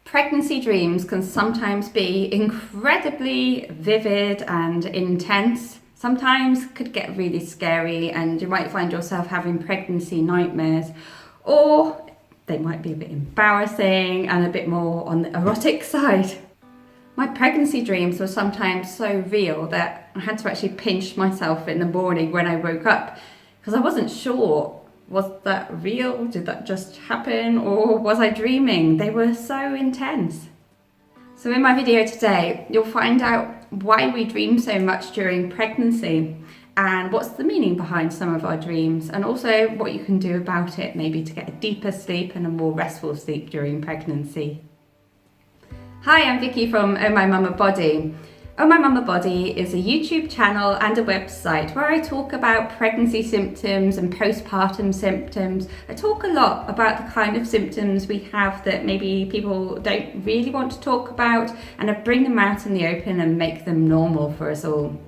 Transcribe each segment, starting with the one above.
Pregnancy dreams can sometimes be incredibly vivid and intense. Sometimes could get really scary and you might find yourself having pregnancy nightmares, or they might be a bit embarrassing and a bit more on the erotic side. My pregnancy dreams were sometimes so real that I had to actually pinch myself in the morning when I woke up because I wasn't sure. Was that real? Did that just happen? Or was I dreaming? They were so intense. So in my video today, you'll find out why we dream so much during pregnancy and what's the meaning behind some of our dreams, and also what you can do about it, maybe to get a deeper sleep and a more restful sleep during pregnancy. Hi, I'm Vicki from Oh My Mama Body. Oh My Mama Body is a YouTube channel and a website where I talk about pregnancy symptoms and postpartum symptoms. I talk a lot about the kind of symptoms we have that maybe people don't really want to talk about, and I bring them out in the open and make them normal for us all.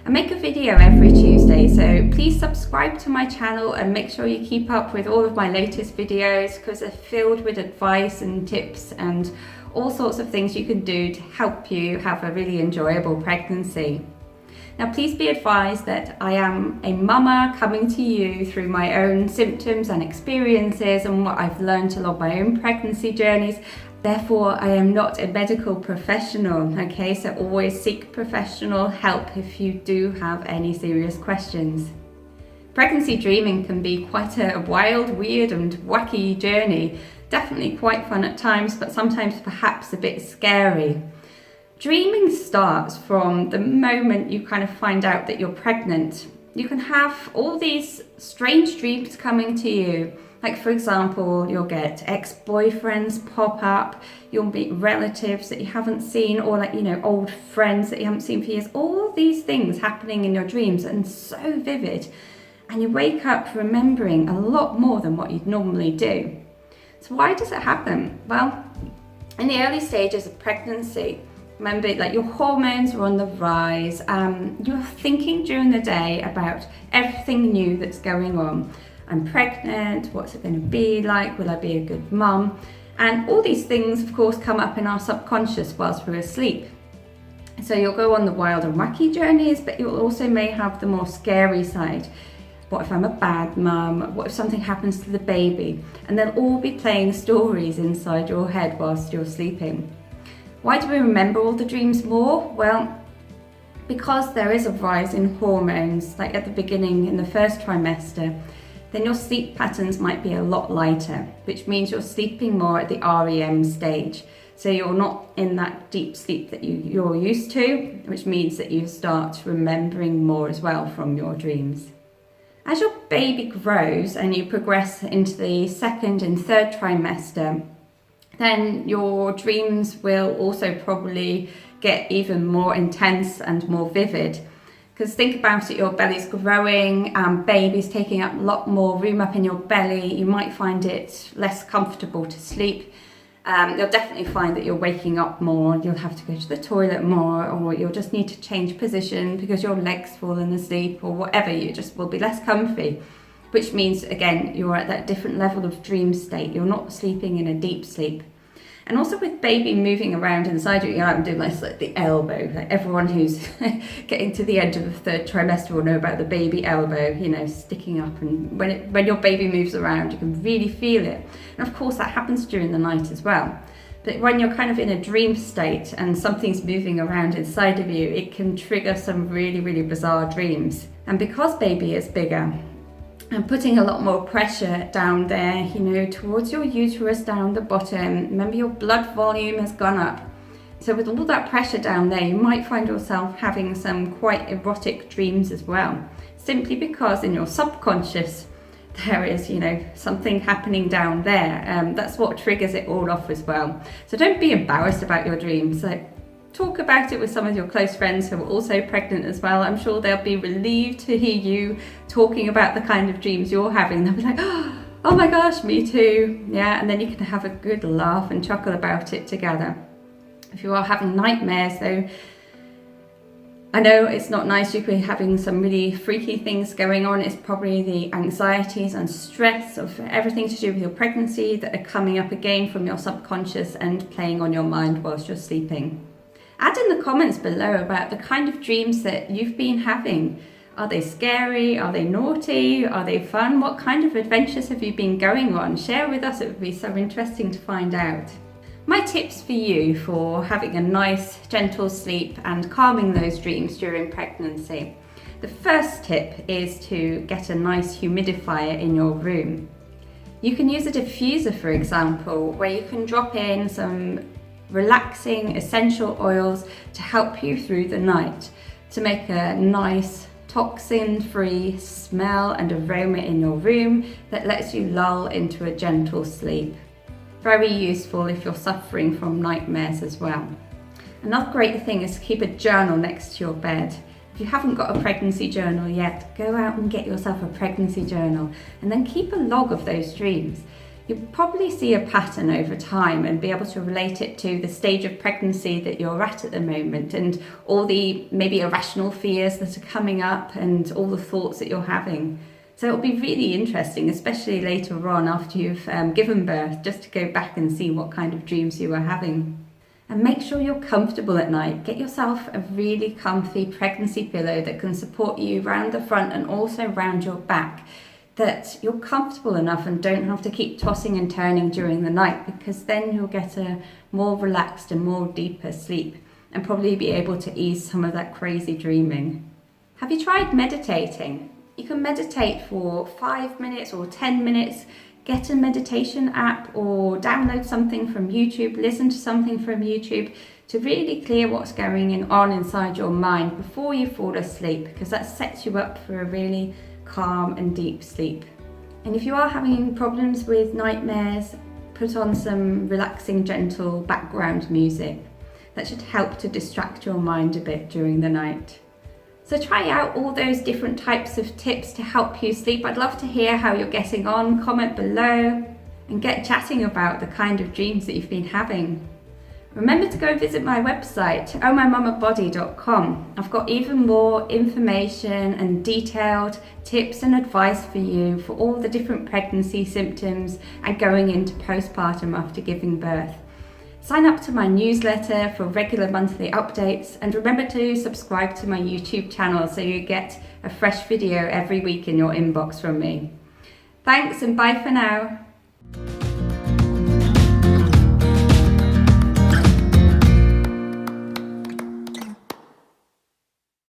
I make a video every Tuesday, so please subscribe to my channel and make sure you keep up with all of my latest videos because they're filled with advice and tips and all sorts of things you can do to help you have a really enjoyable pregnancy. Now, please be advised that I am a mama coming to you through my own symptoms and experiences and what I've learned along my own pregnancy journeys. Therefore, I am not a medical professional, okay? So always seek professional help if you do have any serious questions. Pregnancy dreaming can be quite a wild, weird and wacky journey. Definitely quite fun at times, but sometimes perhaps a bit scary. Dreaming starts from the moment you kind of find out that you're pregnant. You can have all these strange dreams coming to you. Like, for example, you'll get ex-boyfriends pop up, you'll meet relatives that you haven't seen, or old friends that you haven't seen for years. All these things happening in your dreams and so vivid. And you wake up remembering a lot more than what you'd normally do. So why does it happen? Well, in the early stages of pregnancy, remember, your hormones are on the rise. You're thinking during the day about everything new that's going on. I'm pregnant, what's it going to be like? Will I be a good mum? And all these things, of course, come up in our subconscious whilst we're asleep. So you'll go on the wild and wacky journeys, but you'll also may have the more scary side. What if I'm a bad mum? What if something happens to the baby? And they'll all be playing stories inside your head whilst you're sleeping. Why do we remember all the dreams more? Well, because there is a rise in hormones, like at the beginning in the first trimester, then your sleep patterns might be a lot lighter, which means you're sleeping more at the REM stage. So you're not in that deep sleep that you're used to, which means that you start remembering more as well from your dreams. As your baby grows and you progress into the second and third trimester, then your dreams will also probably get even more intense and more vivid. Because think about it, your belly's growing, baby's taking up a lot more room up in your belly. You might find it less comfortable to sleep. You'll definitely find that you're waking up more, you'll have to go to the toilet more, or you'll just need to change position because your legs fallen asleep or whatever. You just will be less comfy, which means, again, you're at that different level of dream state. You're not sleeping in a deep sleep. And also with baby moving around inside you, I'm doing this like the elbow. Like everyone who's getting to the end of the third trimester will know about the baby elbow, sticking up. And when your baby moves around, you can really feel it. And of course that happens during the night as well. But when you're kind of in a dream state and something's moving around inside of you, it can trigger some really, really bizarre dreams. And because baby is bigger, and putting a lot more pressure down there, towards your uterus down the bottom. Remember, your blood volume has gone up. So with all that pressure down there, you might find yourself having some quite erotic dreams as well. Simply because in your subconscious, there is, something happening down there. That's what triggers it all off as well. So don't be embarrassed about your dreams. Talk about it with some of your close friends who are also pregnant as well. I'm sure they'll be relieved to hear you talking about the kind of dreams you're having. They'll be like, oh my gosh, me too. Yeah, and then you can have a good laugh and chuckle about it together. If you are having nightmares though, I know it's not nice, you could be having some really freaky things going on. It's probably the anxieties and stress of everything to do with your pregnancy that are coming up again from your subconscious and playing on your mind whilst you're sleeping. Add in the comments below about the kind of dreams that you've been having. Are they scary? Are they naughty? Are they fun? What kind of adventures have you been going on? Share with us, it would be so interesting to find out. My tips for you for having a nice, gentle sleep and calming those dreams during pregnancy. The first tip is to get a nice humidifier in your room. You can use a diffuser, for example, where you can drop in some relaxing essential oils to help you through the night, to make a nice, toxin-free smell and aroma in your room that lets you lull into a gentle sleep. Very useful if you're suffering from nightmares as well. Another great thing is to keep a journal next to your bed. If you haven't got a pregnancy journal yet, go out and get yourself a pregnancy journal and then keep a log of those dreams. You'll probably see a pattern over time and be able to relate it to the stage of pregnancy that you're at the moment and all the maybe irrational fears that are coming up and all the thoughts that you're having. So it'll be really interesting, especially later on after you've given birth, just to go back and see what kind of dreams you were having. And make sure you're comfortable at night. Get yourself a really comfy pregnancy pillow that can support you round the front and also round your back, that you're comfortable enough and don't have to keep tossing and turning during the night, because then you'll get a more relaxed and more deeper sleep and probably be able to ease some of that crazy dreaming. Have you tried meditating? You can meditate for 5 minutes or 10 minutes, get a meditation app or download something from YouTube, listen to something from YouTube to really clear what's going on inside your mind before you fall asleep, because that sets you up for a really calm and deep sleep. And if you are having problems with nightmares, put on some relaxing, gentle background music. That should help to distract your mind a bit during the night. So try out all those different types of tips to help you sleep. I'd love to hear how you're getting on. Comment below and get chatting about the kind of dreams that you've been having. Remember to go visit my website, ohmymamabody.com. I've got even more information and detailed tips and advice for you for all the different pregnancy symptoms and going into postpartum after giving birth. Sign up to my newsletter for regular monthly updates, and remember to subscribe to my YouTube channel so you get a fresh video every week in your inbox from me. Thanks and bye for now.